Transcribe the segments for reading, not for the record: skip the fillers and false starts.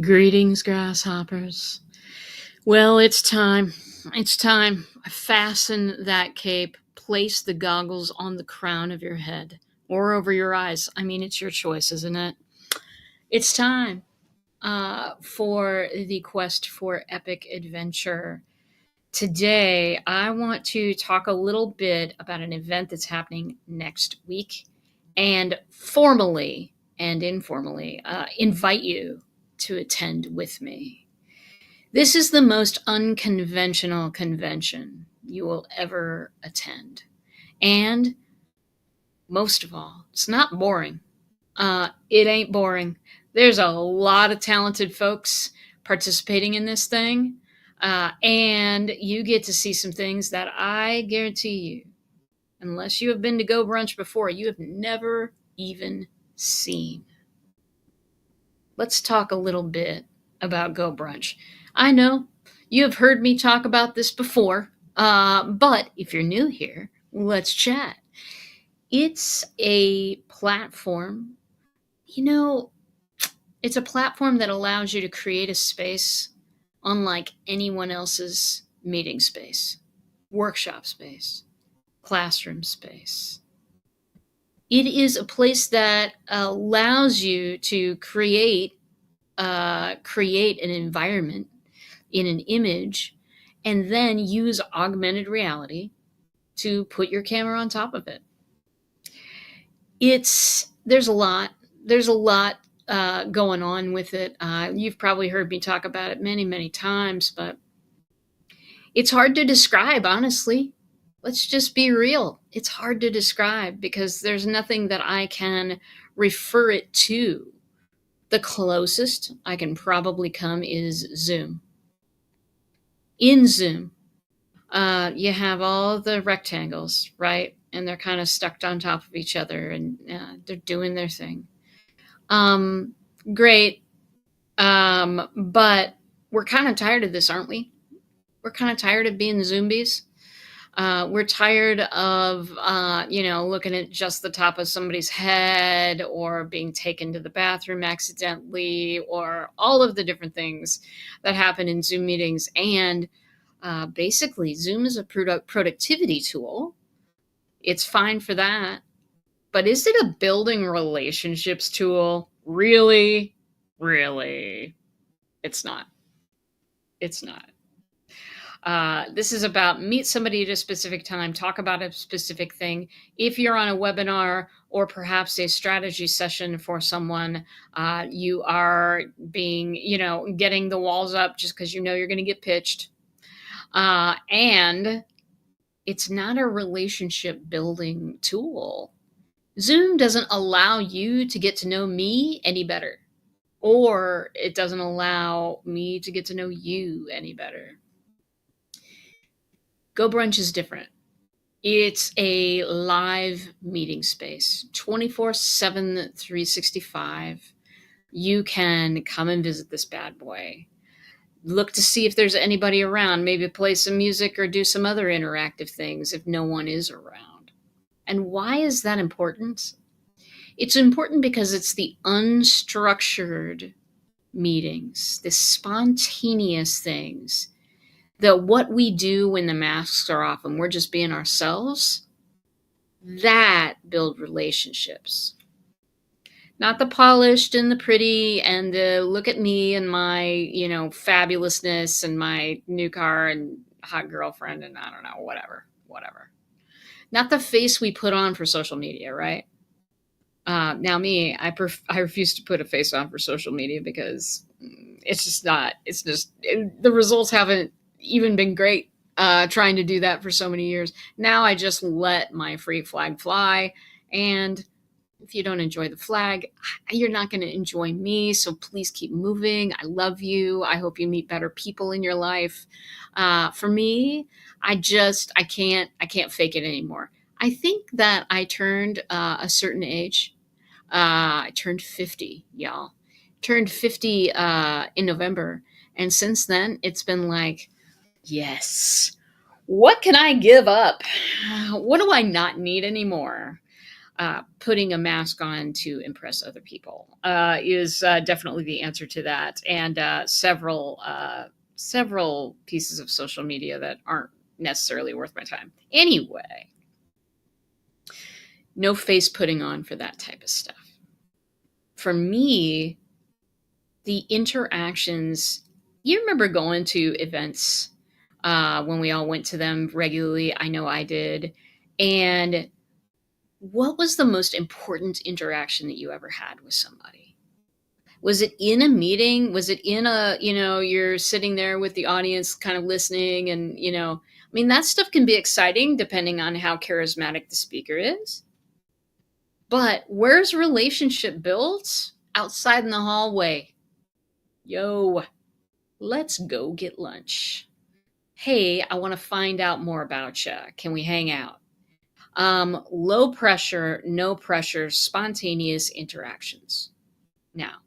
Greetings, grasshoppers. Well, it's time. It's time. Fasten that cape. Place the goggles on the crown of your head or over your eyes. I mean, it's your choice, isn't it? It's time for the quest for epic adventure. Today, I want to talk a little bit about an event that's happening next week and formally and informally invite you to attend with me. This is the most unconventional convention you will ever attend. And most of all, it's not boring. It ain't boring. There's a lot of talented folks participating in this thing. And you get to see some things that I guarantee you, unless you have been to GoBrunch before, you have never even seen. Let's talk a little bit about GoBrunch. I know you have heard me talk about this before, but if you're new here, let's chat. It's a platform, you know, it's a platform that allows you to create a space unlike anyone else's meeting space, workshop space, classroom space. It is a place that allows you to create an environment in an image and then use augmented reality to put your camera on top of it. There's a lot going on with it. You've probably heard me talk about it many times, but it's hard to describe, honestly. Let's just be real. It's hard to describe because there's nothing that I can refer it to. The closest I can probably come is Zoom. In Zoom, you have all the rectangles, right? And they're kind of stuck on top of each other and they're doing their thing. Great. But we're kind of tired of this, aren't we? We're kind of tired of being zombies. We're tired of, looking at just the top of somebody's head or being taken to the bathroom accidentally or all of the different things that happen in Zoom meetings. And basically, Zoom is a productivity tool. It's fine for that. But is it a building relationships tool? Really? Really? It's not. It's not. This is about meet somebody at a specific time, talk about a specific thing. If you're on a webinar or perhaps a strategy session for someone, you are getting the walls up just because you're going to get pitched. And it's not a relationship building tool. Zoom doesn't allow you to get to know me any better, or it doesn't allow me to get to know you any better. GoBrunch is different. It's a live meeting space, 24/7, 365. You can come and visit this bad boy. Look to see if there's anybody around, maybe play some music or do some other interactive things if no one is around. And why is that important? It's important because it's the unstructured meetings, the spontaneous things, what we do when the masks are off and we're just being ourselves, that build relationships. Not the polished and the pretty and the look at me and my, fabulousness and my new car and hot girlfriend and I don't know, whatever. Not the face we put on for social media, right? Now me, I refuse to put a face on for social media because the results haven't even been great trying to do that for so many years. Now I just let my free flag fly. And if you don't enjoy the flag, you're not going to enjoy me. So please keep moving. I love you. I hope you meet better people in your life. For me, I can't fake it anymore. I think that I turned a certain age. I turned 50, y'all. Turned 50 in November. And since then, it's been like, yes, what can I give up? What do I not need anymore? putting a mask on to impress other people is definitely the answer to that, and several pieces of social media that aren't necessarily worth my time. Anyway, no face putting on for that type of stuff. For me, the interactions, you remember going to events when we all went to them regularly? I know I did. And what was the most important interaction that you ever had with somebody? Was it in a meeting? Was it in a, you're sitting there with the audience kind of listening and, I mean, that stuff can be exciting depending on how charismatic the speaker is. But where's relationship built? Outside in the hallway. Yo, let's go get lunch. Hey, I want to find out more about you. Can we hang out? Low pressure, no pressure, spontaneous interactions. Now,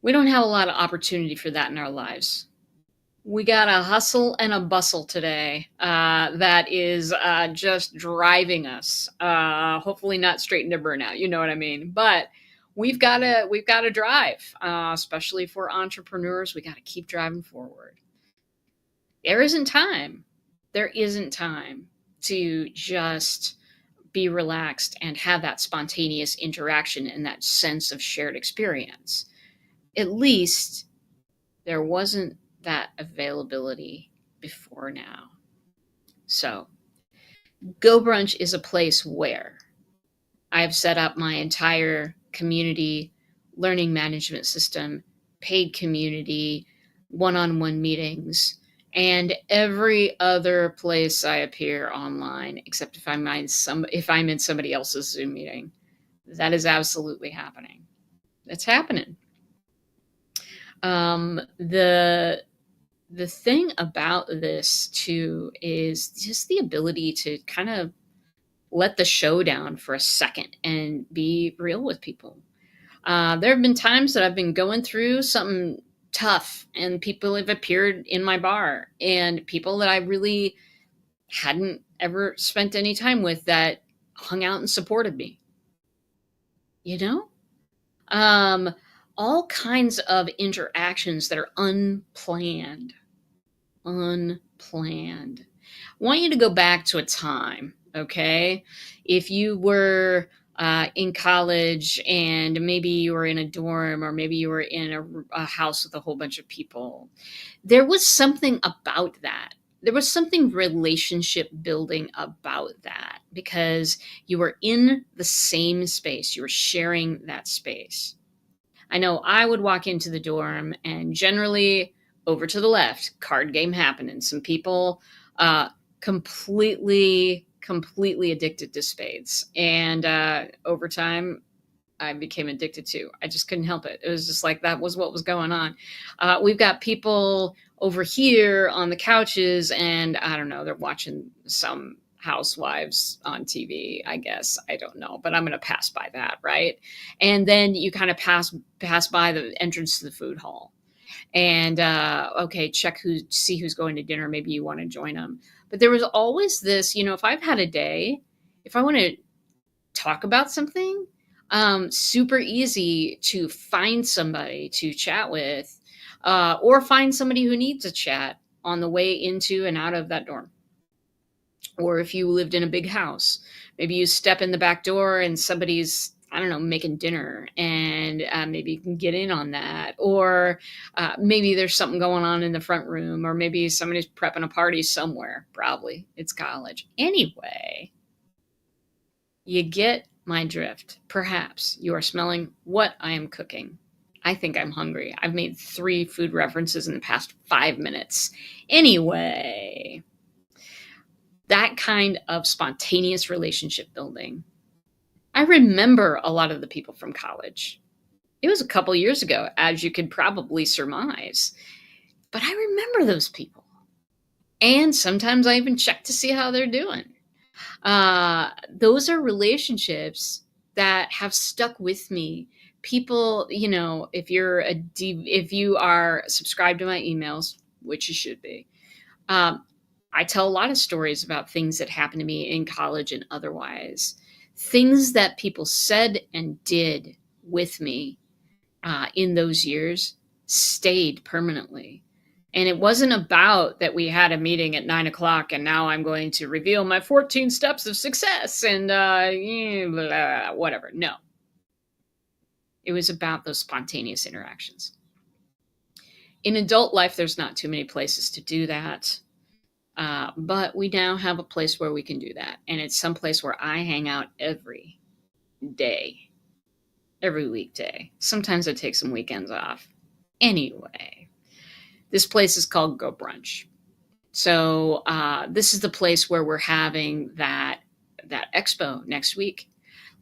we don't have a lot of opportunity for that in our lives. We got a hustle and a bustle today that is just driving us. Hopefully not straight into burnout. You know what I mean? But we've got to drive, especially for entrepreneurs. We got to keep driving forward. There isn't time. There isn't time to just be relaxed and have that spontaneous interaction and that sense of shared experience. At least there wasn't that availability before now. So, GoBrunch is a place where I've set up my entire community learning management system, paid community, one-on-one meetings, and every other place I appear online, except if I'm in somebody else's Zoom meeting. That is absolutely happening. It's happening. The thing about this too is just the ability to kind of let the show down for a second and be real with people. There have been times that I've been going through something tough and people have appeared in my bar, and people that I really hadn't ever spent any time with that hung out and supported me. All kinds of interactions that are unplanned. I want you to go back to a time, okay? If you were in college and maybe you were in a dorm, or maybe you were in a house with a whole bunch of people, there was something about that. There was something relationship building about that, because you were in the same space. You were sharing that space. I know I would walk into the dorm and generally over to the left, card game happening. Some people completely addicted to spades. And over time, I became addicted to. I just couldn't help it. It was just like that was what was going on. We've got people over here on the couches, and I don't know, they're watching some housewives on TV, I guess. I don't know, but I'm going to pass by that, right? And then you kind of pass by the entrance to the food hall. And okay, see who's going to dinner. Maybe you want to join them. But there was always this, if I've had a day, if I want to talk about something, super easy to find somebody to chat with, or find somebody who needs a chat on the way into and out of that dorm. Or if you lived in a big house, maybe you step in the back door and somebody's, I don't know, making dinner, and maybe you can get in on that. Or maybe there's something going on in the front room, or maybe somebody's prepping a party somewhere. Probably it's college. Anyway, you get my drift. Perhaps you are smelling what I am cooking. I think I'm hungry. I've made 3 food references in the past 5 minutes. Anyway, that kind of spontaneous relationship building. I remember a lot of the people from college. It was a couple years ago, as you could probably surmise. But I remember those people. And sometimes I even check to see how they're doing. Those are relationships that have stuck with me. People, if you are subscribed to my emails, which you should be, I tell a lot of stories about things that happened to me in college and otherwise. things that people said and did with me in those years stayed permanently. And it wasn't about that we had a meeting at 9 o'clock and now I'm going to reveal my 14 steps of success and whatever. No, it was about those spontaneous interactions. In adult life, there's not too many places to do that. But we now have a place where we can do that. And it's someplace where I hang out every day, every weekday. Sometimes I take some weekends off. Anyway, this place is called GoBrunch. So this is the place where we're having that expo next week.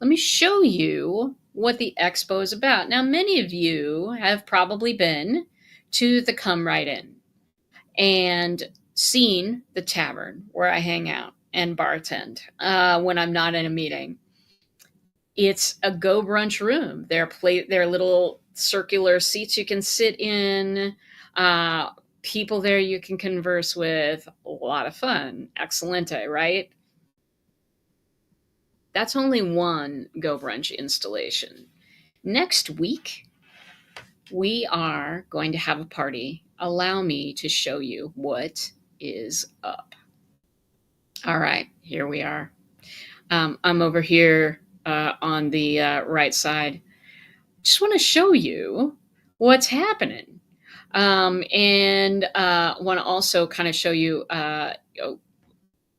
Let me show you what the expo is about. Now, many of you have probably been to the Come Right In and seen the tavern where I hang out and bartend when I'm not in a meeting. It's a GoBrunch room. There are little circular seats you can sit in. People there you can converse with. A lot of fun. Excelente, right? That's only one GoBrunch installation. Next week, we are going to have a party. Allow me to show you what is up. All right, here we are. I'm over here on the right side. Just want to show you what's happening. And want to also kind of show you,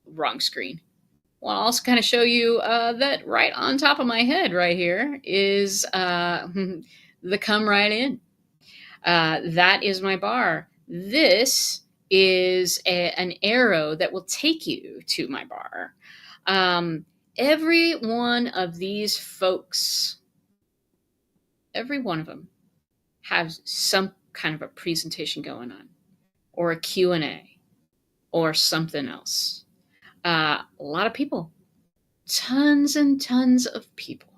wrong screen. Want to also kind of show you that right on top of my head right here is the Come Right In. That is my bar. This is an arrow that will take you to my bar. Every one of these folks, every one of them has some kind of a presentation going on or a Q&A or something else. A lot of people, tons and tons of people.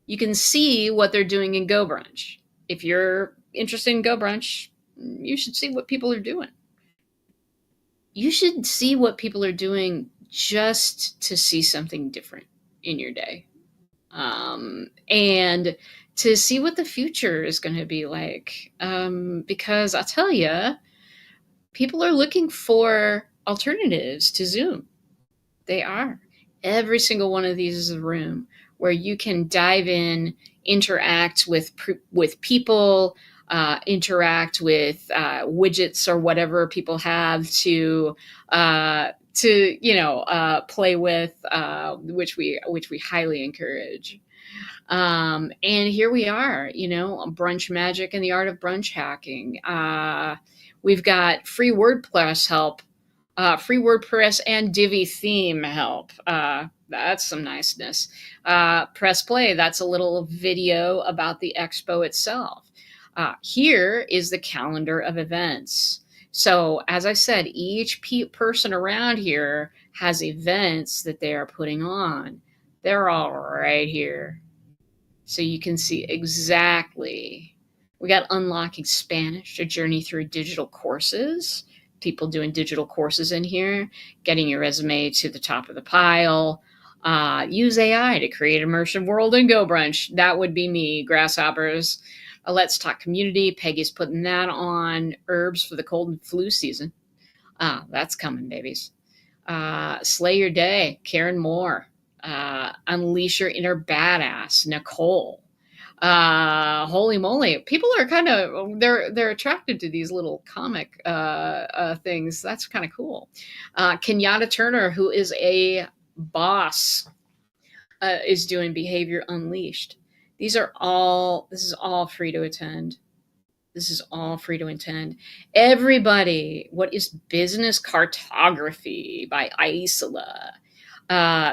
You can see what they're doing in GoBrunch. If you're interested in GoBrunch, you should see what people are doing. You should see what people are doing just to see something different in your day. And to see what the future is going to be like. Because I'll tell you, people are looking for alternatives to Zoom. They are. Every single one of these is a room where you can dive in, interact with people, interact with widgets or whatever people have to play with, which we highly encourage. And here we are, brunch magic and the art of brunch hacking. We've got free WordPress help, free WordPress and Divi theme help. That's some niceness. Press play. That's a little video about the expo itself. Here is the calendar of events. So as I said, each person around here has events that they are putting on. They're all right here. So you can see exactly. We got Unlocking Spanish, a journey through digital courses. People doing digital courses in here, getting your resume to the top of the pile. Use AI to create an immersive world in GoBrunch. That would be me, grasshoppers. Let's Talk Community. Peggy's putting that on. Herbs for the cold and flu season. That's coming, babies. Slay Your Day, Karen Moore. Unleash Your Inner Badass, Nicole. Holy moly, people are kind of they're attracted to these little comic things. That's kind of cool. Kenyatta Turner, who is a boss, is doing Behavior Unleashed. This is all free to attend. This is all free to attend. Everybody, what is Business Cartography by Isola?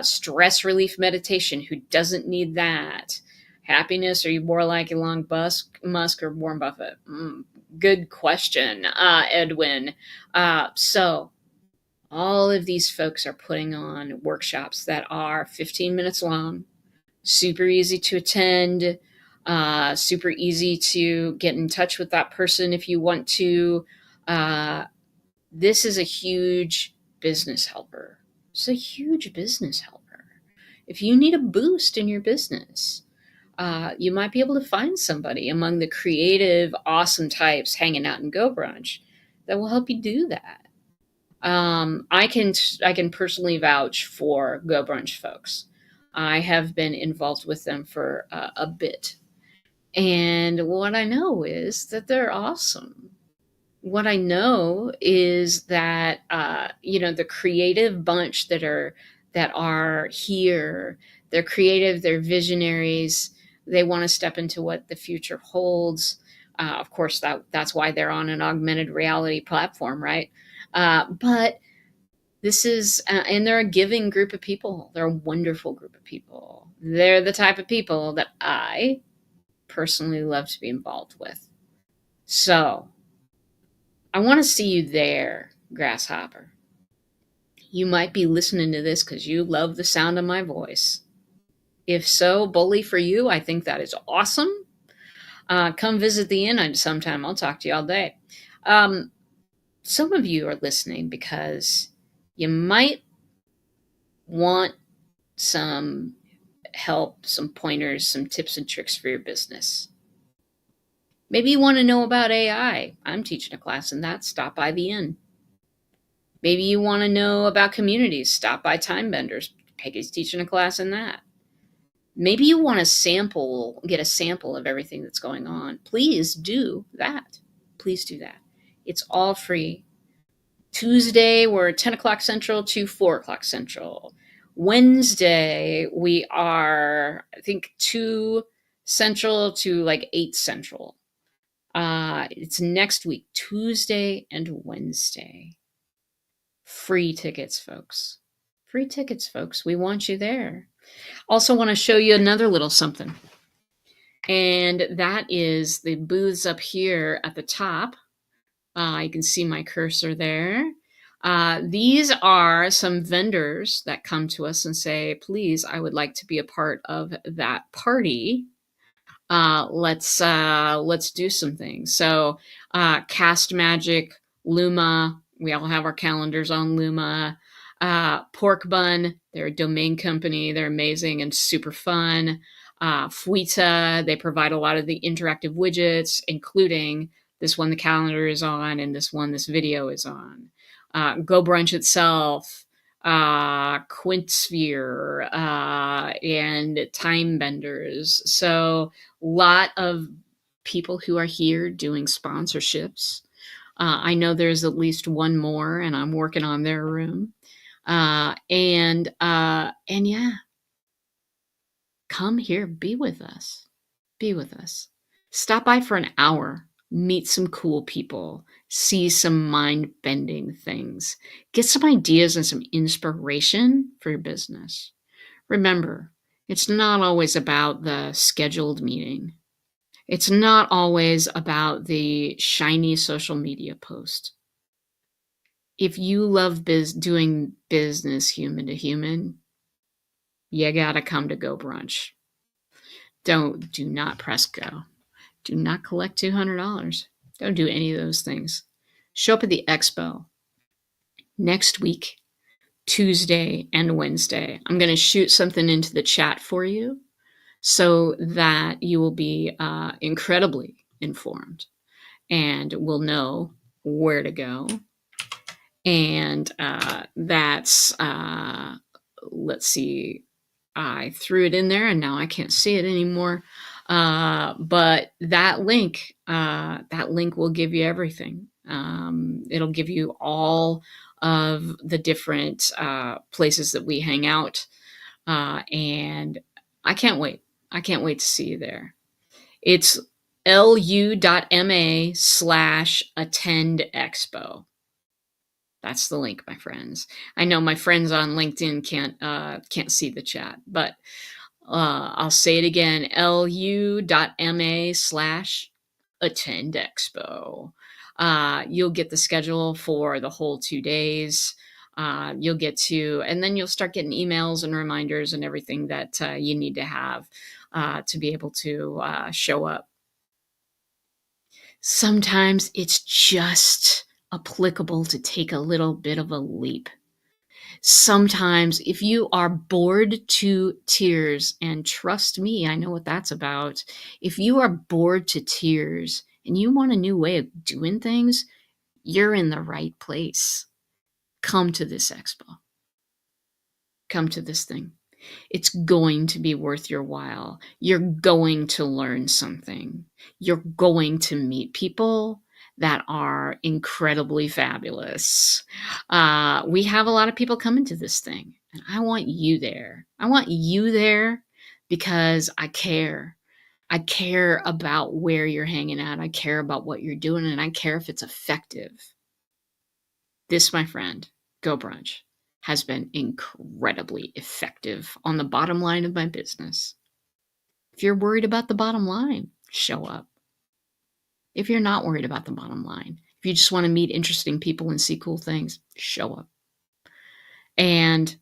Stress relief meditation. Who doesn't need that? Happiness. Are you more like Elon Musk or Warren Buffett? Good question, Edwin. So all of these folks are putting on workshops that are 15 minutes long, super easy to attend, super easy to get in touch with that person if you want to. This is a huge business helper. It's a huge business helper. If you need a boost in your business, you might be able to find somebody among the creative, awesome types hanging out in GoBrunch that will help you do that. I can personally vouch for GoBrunch folks. I have been involved with them for a bit, and what I know is that they're awesome. What I know is that the creative bunch that are here, they're creative, they're visionaries, they want to step into what the future holds. Of course, that's why they're on an augmented reality platform, right? But this is, and they're a giving group of people. They're a wonderful group of people. They're the type of people that I personally love to be involved with. So I want to see you there, Grasshopper. You might be listening to this because you love the sound of my voice. If so, bully for you. I think that is awesome. Come visit the inn sometime. I'll talk to you all day. Some of you are listening because you might want some help, some pointers, some tips and tricks for your business. Maybe you want to know about AI. I'm teaching a class in that. Stop by the inn. Maybe you want to know about communities. Stop by Time Benders. Peggy's teaching a class in that. Maybe you want to get a sample of everything that's going on. Please do that. Please do that. It's all free. Tuesday, we're 10 o'clock Central to 4 o'clock Central. Wednesday, we are, I think, 2 Central to like 8 Central. It's next week, Tuesday and Wednesday. Free tickets, folks. Free tickets, folks. We want you there. Also want to show you another little something. And that is the booths up here at the top. You can see my cursor there. These are some vendors that come to us and say, please, I would like to be a part of that party. Let's do some things. So Cast Magic, Luma, we all have our calendars on Luma. Pork Bun, they're a domain company. They're amazing and super fun. Fuita, they provide a lot of the interactive widgets, including this one the calendar is on and this one this video is on. GoBrunch itself, QuintSphere, and Time Benders. So a lot of people who are here doing sponsorships. I know there's at least one more, and I'm working on their room. And yeah, come here, be with us. Be with us. Stop by for an hour, meet some cool people, see some mind-bending things, get some ideas and some inspiration for your business. Remember, it's not always about the scheduled meeting. It's not always about the shiny social media post. If you love doing business human to human, you gotta come to GoBrunch. Do not press go. Do not collect $200. Don't do any of those things. Show up at the expo next week, Tuesday and Wednesday. I'm going to shoot something into the chat for you so that you will be incredibly informed and will know where to go. And that's, let's see, I threw it in there and now I can't see it anymore. But that link will give you everything. It'll give you all of the different places that we hang out. And I can't wait. I can't wait to see you there. It's lu.ma/attendexpo. That's the link, my friends. I know my friends on LinkedIn can't see the chat, but I'll say it again, lu.ma/attendexpo. You'll get the schedule for the whole 2 days. And then you'll start getting emails and reminders and everything that you need to have to be able to show up. Sometimes it's just applicable to take a little bit of a leap. Sometimes, if you are bored to tears, and trust me, I know what that's about. If you are bored to tears and you want a new way of doing things, you're in the right place. Come to this expo. Come to this thing. It's going to be worth your while. You're going to learn something. You're going to meet people that are incredibly fabulous. We have a lot of people coming to this thing, and I want you there. I want you there because I care. I care about where you're hanging out. I care about what you're doing, and I care if it's effective. This, my friend, GoBrunch, has been incredibly effective on the bottom line of my business. If you're worried about the bottom line, show up. If you're not worried about the bottom line, if you just want to meet interesting people and see cool things, show up. And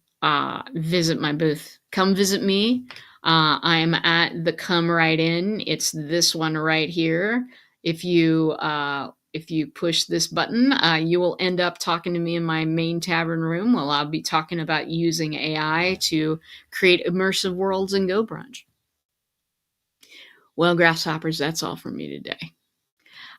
visit my booth. Come visit me. I'm at the Come Right In. It's this one right here. If you push this button, you will end up talking to me in my main tavern room. Well, I'll be talking about using AI to create immersive worlds in GoBrunch. Well, grasshoppers, that's all for me today.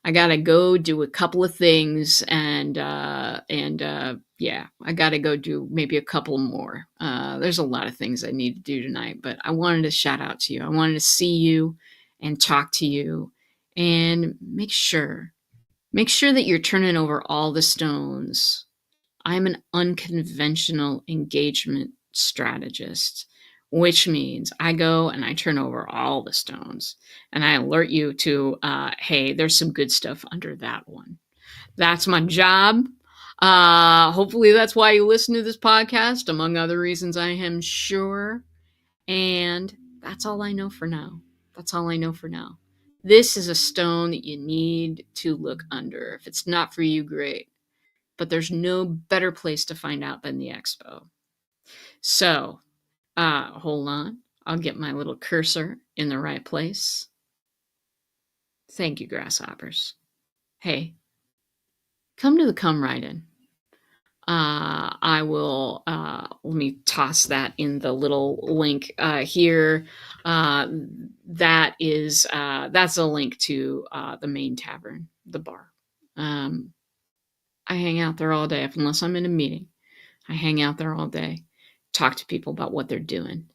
I gotta go do a couple of things, and yeah, I gotta go do maybe a couple more. There's a lot of things I need to do tonight, but I wanted to shout out to you. I wanted to see you and talk to you, and make sure that you're turning over all the stones. I'm an unconventional engagement strategist, which means I go and I turn over all the stones and I alert you to, hey, there's some good stuff under that one. That's my job. Hopefully, that's why you listen to this podcast, among other reasons, I am sure. And that's all I know for now. That's all I know for now. This is a stone that you need to look under. If it's not for you, great. But there's no better place to find out than the expo. So, hold on. I'll get my little cursor in the right place. Thank you, grasshoppers. Hey, come to the Come Right In. I will, let me toss that in the little link here. That's a link to the main tavern, the bar. I hang out there all day, unless I'm in a meeting. I hang out there all day, talk to people about what they're doing.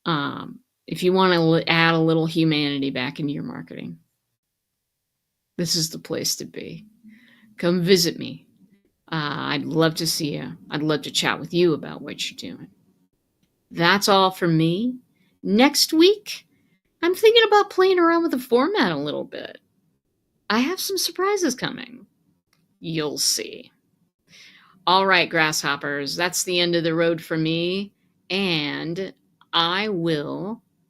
If you want to add a little humanity back into your marketing, this is the place to be. Come visit me. I'd love to see you. I'd love to chat with you about what you're doing. That's all for me. Next week, I'm thinking about playing around with the format a little bit. I have some surprises coming. You'll see. All right, grasshoppers, that's the end of the road for me, and I will